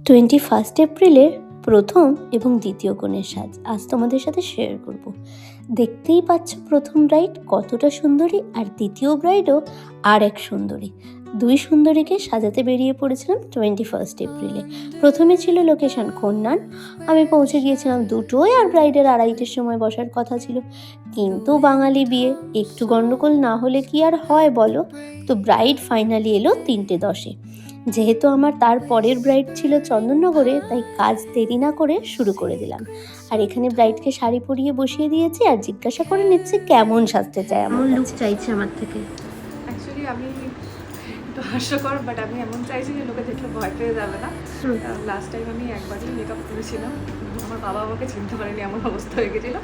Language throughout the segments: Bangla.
21 এপ্রিলের প্রথম এবং দ্বিতীয় কনের সাজ আজ তোমাদের সাথে শেয়ার করব। দেখতেই পাচ্ছ প্রথম ব্রাইড কতটা সুন্দরী, আর দ্বিতীয় ব্রাইডও আর এক সুন্দরী। দুই সুন্দরীকে সাজাতে বেরিয়ে পড়েছিলাম 21 এপ্রিলে। প্রথমে ছিল লোকেশন খন্নান। আমি পৌঁছে গিয়েছিলাম 2টোয়, আর ব্রাইডের 2:30-এর সময় বসার কথা ছিল। কিন্তু বাঙালি বিয়ে, একটু গন্ডগোল না হলে কি আর হয় বলো। তো ব্রাইড ফাইনালি এলো 3:10-এ। যেহেতু আমার তার পরের ব্রাইড ছিল চন্দননগরে, তাই কাজ দেরি না করে শুরু করে দিলাম। আর এখানে ব্রাইডকে শাড়ি পরিয়ে বসিয়ে দিয়েছি, আর জিজ্ঞাসা করে নিচ্ছে কেমন সাজতে চায়, আমার লুক চাইছে আমার থেকে। অ্যাকচুয়ালি আমি একটু হাস্যকর, বাট আমি এমন চাইছি যে লোকে দেখলে ভয় পেয়ে যাবে না। লাস্ট টাইম আমি একবারই মেকআপ করেছিলাম, আমার বাবা আমাকে চিনতে পারেনি, এমন অবস্থা হয়ে গেছিলো।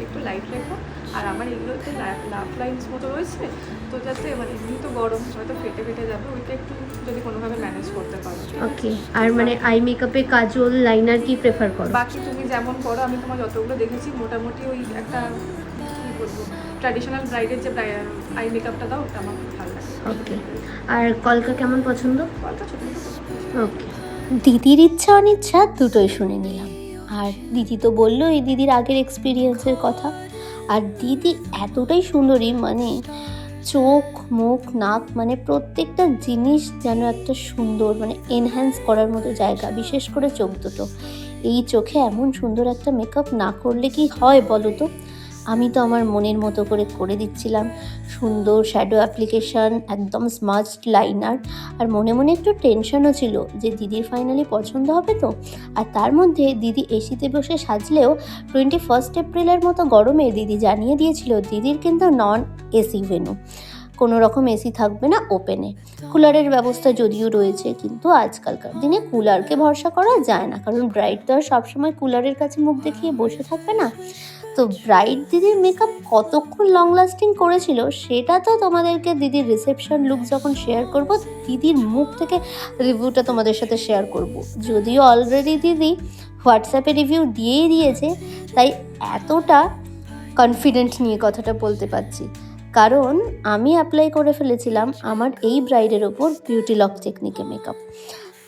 একটু লাইট রেখো, আর আমার এগুলোতে লাভ লাইন্স মতো রয়েছে, তো যাতে মানে এমনি তো গরম হয়তো ফেটে ফেটে যাবে, ওইটা একটু যদি কোনোভাবে ম্যানেজ করতে পারো। ওকে, আর মানে আই মেকআপে কাজল লাইনার কি প্রেফার করো? বাকি তুমি যেমন করো, আমি তোমার যতগুলো দেখেছি মোটামুটি ওই একটা কী বলবো ট্র্যাডিশনাল ব্রাইডের যে আই মেকআপটা দাও, ওটা আমার খুব ভালো লাগে। ওকে, আর কলকা কেমন পছন্দ? কলকা ছোটো। ওকে, দিদির ইচ্ছা অনিচ্ছা দুটোই শুনে নিলাম। আর দিদি তো বললো এই দিদির আগের এক্সপিরিয়েন্সের কথা। আর দিদি এতটাই সুন্দরী, মানে চোখ, মুখ, নাক, মানে প্রত্যেকটা জিনিস যেন একটা সুন্দর, মানে এনহ্যান্স করার মতো জায়গা। বিশেষ করে চোখ দুটো, এই চোখে এমন সুন্দর একটা মেকআপ না করলে কি হয় বলো তো। আমি তো আমার মনের মতো করে দিচ্ছিলাম। সুন্দর শ্যাডো অ্যাপ্লিকেশান, একদম স্মার্ট লাইনার। আর মনে মনে একটু টেনশনও ছিল যে দিদির ফাইনালি পছন্দ হবে তো। আর তার মধ্যে দিদি এসিতে বসে সাজলেও 21 এপ্রিলের মতো গরমে দিদি জানিয়ে দিয়েছিল দিদির কিন্তু নন এসি ভেন্যু, কোনো রকম এসি থাকবে না ওপেনে। কুলারের ব্যবস্থা যদিও রয়েছে, কিন্তু আজকালকার দিনে কুলারকে ভরসা করা যায় না, কারণ ব্রাইড তো আর সবসময় কুলারের কাছে মুখ দেখিয়ে বসে থাকবে না। তো ব্রাইড দিদির মেকআপ কতক্ষণ লং লাস্টিং করেছিল সেটা তো তোমাদেরকে দিদির রিসেপশন লুক যখন শেয়ার করব, দিদির মুখ থেকে রিভিউটা তোমাদের সাথে শেয়ার করব। যদিও অলরেডি দিদি হোয়াটসঅ্যাপে রিভিউ দিয়েই দিয়েছে, তাই এতটা কনফিডেন্ট নিয়ে কথাটা বলতে পারছি, কারণ আমি অ্যাপ্লাই করে ফেলেছিলাম আমার এই ব্রাইডের ওপর বিউটি লক টেকনিকে মেকআপ।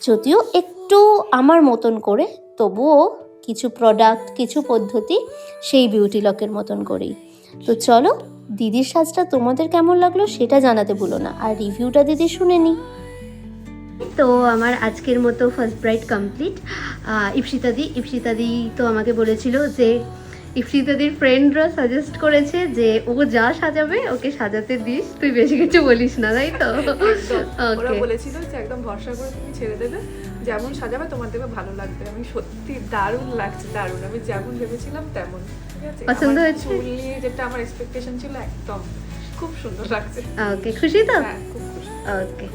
যদিও একটু আমার মতন করে, তবুও কিছু প্রোডাক্ট, কিছু পদ্ধতি সেই বিউটি লকের মতন করেই। তো চলো দিদির সাজটা তোমাদের কেমন লাগলো সেটা জানাতে ভুলো না, আর রিভিউটা দিদি শুনে নি। তো আমার আজকের মতো ফার্স্ট ব্রাইড কমপ্লিট। ইপসিতাদি তো আমাকে বলেছিল যে ইপসিতাদির ফ্রেন্ডরা সাজেস্ট করেছে যে ও যা সাজাবে ওকে সাজাতে দিস, তুই বেশি কিছু বলিস না, তাই তো? ওরা বলেছিল যে একদম ভরসা করে তুমি ছেড়ে দেবে, যেমন সাজাবে তোমার দেবে ভালো লাগবে। আমি সত্যি দারুণ লাগছে, দারুণ। আমি যেমন ভেবেছিলাম তেমন, ঠিক আছে? পছন্দ হয়েছে? চুল নিয়ে যেটা আমার এক্সপেকটেশন ছিল, একদম খুব সুন্দর লাগছে। ওকে, খুশি তো? হ্যাঁ, খুব খুশি। ওকে,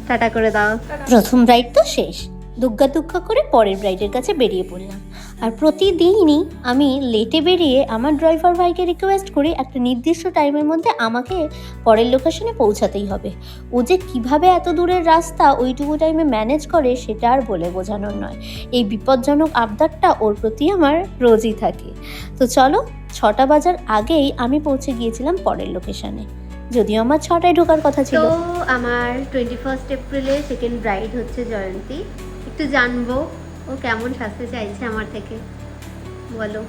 টাটা করে দাও। প্রথম ব্রাইড তো শেষ, দুগ্গা করে পরের ব্রাইডের কাছে বেরিয়ে পড়লাম। আর প্রতিদিনই আমি লেটে বেরিয়ে আমার ড্রাইভার ভাইকে রিকোয়েস্ট করি একটা নির্দিষ্ট টাইমের মধ্যে আমাকে পরের লোকেশনে পৌঁছাতেই হবে। ও যে কিভাবে এত দূরের রাস্তা ওইটুকু টাইমে ম্যানেজ করে সেটা আর বলে বোঝানোর নয়। এই বিপজ্জনক আবদারটা ওর প্রতি আমার রোজই থাকে। তো চলো, 6টা বাজার আগেই আমি পৌঁছে গিয়েছিলাম পরের লোকেশনে, যদিও আমার 6টায় ঢোকার কথা ছিল। তো আমার 21 এপ্রিলে সেকেন্ড ব্রাইড হচ্ছে জয়ন্তী। একটু জানবো ও কেমন সাজতে চাইছে আমার থেকে, বলো।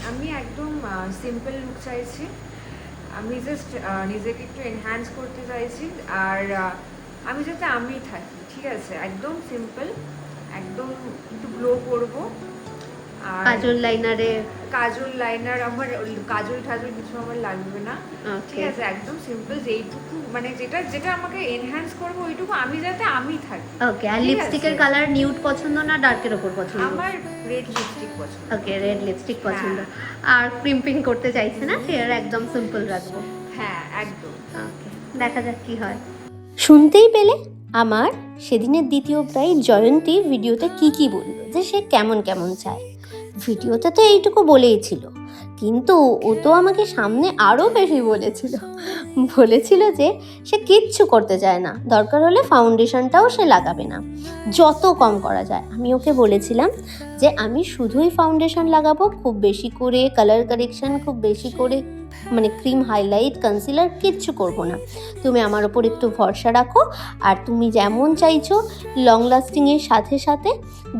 আমি একদম সিম্পল লুক চাইছি। আমি জাস্ট নিজেকে একটু এনহ্যান্স করতে চাইছি, আর আমি যাতে আমিই থাকি, ঠিক আছে? একদম সিম্পল, একদম একটু গ্লো করবো। আর কাজল লাইনার আমার কাজল কিছু আমার লাগবে না, ঠিক আছে? একদম সিম্পল, যেইটুকু মানে যেটা আমাকে এনহ্যান্স করবো ওইটুকু আমি যাতে আমি থাকি। ওকে, আর লিপস্টিকের কালার নিউড পছন্দ না ডার্কের ওপর পছন্দ? আমার রেড লিপস্টিক পছন্দ। ওকে, রেড লিপস্টিক পছন্দ। আর ক্রিম্পিং করতে চাইছে না, হেয়ার একদম সিম্পল রাখবো। হ্যাঁ, একদম। ওকে, দেখা যাক কি হয়। শুনতেই পেলে আমার সেদিনের দ্বিতীয় ব্রাইড জয়ন্তী ভিডিওতে কি বললো, যে সে কেমন চায়। ভিডিওতে তো এইটুকু বলেই ছিল, কিন্তু ও তো আমাকে সামনে আরও বেশি বলেছিল যে সে কিচ্ছু করতে চায় না, দরকার হলে ফাউন্ডেশনটাও সে লাগাবে না, যত কম করা যায়। আমি ওকে বলেছিলাম যে আমি শুধুই ফাউন্ডেশন লাগাবো, খুব বেশি করে কালার কারেকশন খুব বেশি করে মানে ক্রিম, হাইলাইট, কনসিলার কিচ্ছু করব না। তুমি আমার ওপর একটু ভরসা রাখো, আর তুমি যেমন চাইছো লং লাস্টিংয়ের সাথে সাথে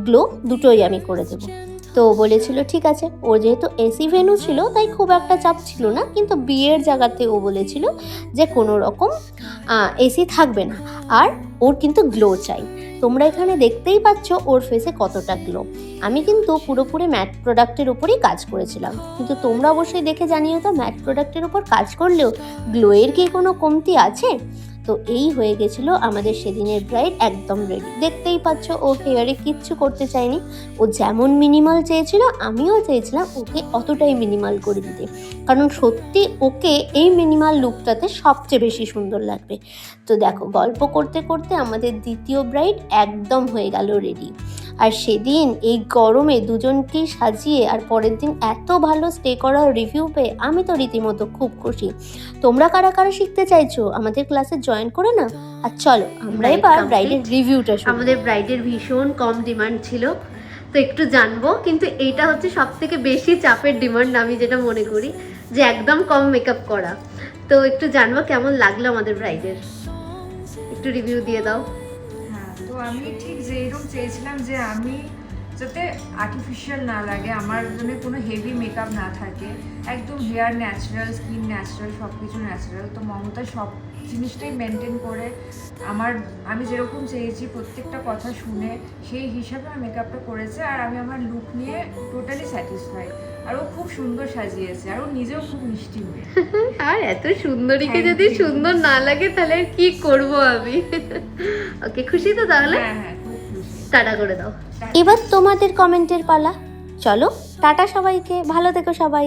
গ্লো, দুটোই আমি করে দেবো। তো ও বলেছিল ঠিক আছে। ওর যেহেতু এসি ভেন্যু ছিল তাই খুব একটা চাপ ছিল না, কিন্তু বিয়ের জায়গাতে ও বলেছিল যে কোনো রকম এসি থাকবে না, আর ওর কিন্তু গ্লো চাই। তোমরা এখানে দেখতেই পাচ্ছ ওর ফেসে কতটা গ্লো। আমি কিন্তু পুরোপুরি ম্যাট প্রোডাক্টের উপরই কাজ করেছিলাম, কিন্তু তোমরা অবশ্যই দেখে জানিও তো ম্যাট প্রোডাক্টের উপর কাজ করলেও গ্লোয়ের কি কোনো কমতি আছে? তো এই হয়ে গেছিলো আমাদের সেদিনের ব্রাইড, একদম রেডি। দেখতেই পাচ্ছ ও হেয়ারে কিচ্ছু করতে চায়নি, ও যেমন মিনিমাল চেয়েছিল আমিও চেয়েছিলাম ওকে অতটাই মিনিমাল করে দিতে, কারণ সত্যি ওকে এই মিনিমাল লুকটাতে সবচেয়ে বেশি সুন্দর লাগবে। তো দেখো, গল্প করতে করতে আমাদের দ্বিতীয় ব্রাইড একদম হয়ে গেল রেডি। আর সেদিন এই গরমে দুজনকেই সাজিয়ে আর পরের দিন এত ভালো স্টে করার রিভিউ পেয়ে আমি তো রীতিমতো খুব খুশি। তোমরা কারা কারা শিখতে চাইছো আমাদের ক্লাসে জয়েন করে না। আর চলো আমরা এবার ব্রাইডের রিভিউটা শুনি। আমাদের ব্রাইডের ভীষণ কম ডিমান্ড ছিল, তো একটু জানবো, কিন্তু এইটা হচ্ছে সব থেকে বেশি চাপের ডিমান্ড আমি যেটা মনে করি, যে একদম কম মেকআপ করা। তো একটু জানবো কেমন লাগলো আমাদের ব্রাইডের, একটু রিভিউ দিয়ে দাও। হ্যাঁ, তো আমি ঠিক যেরকম চেয়েছিলাম যে আমি যাতে আর্টিফিশিয়াল না লাগে, আমার জন্য কোনো হেভি মেকআপ না থাকে, একদম হেয়ার ন্যাচারাল, স্কিন ন্যাচারাল, সব কিছু ন্যাচারাল। তো মমতা সব জিনিসটাই মেনটেন করে আমি যেরকম চেয়েছি প্রত্যেকটা কথা শুনে সেই হিসাবে আমার মেকআপটা করেছে, আর আমি আমার লুক নিয়ে টোটালি স্যাটিসফাইড। আর ও খুব সুন্দর সাজিয়েছে, আর ও নিজেও খুব মিষ্টি মেয়ে। আর এত সুন্দরীকে যদি সুন্দর না লাগে তাহলে আর কি করব আমি। ওকে, খুশি তো তাহলে? হ্যাঁ হ্যাঁ, খুব খুশি। টাটা করে দাও। এবার তোমাদের কমেন্টের পালা। চলো টাটা সবাইকে, ভালো থেকো সবাই।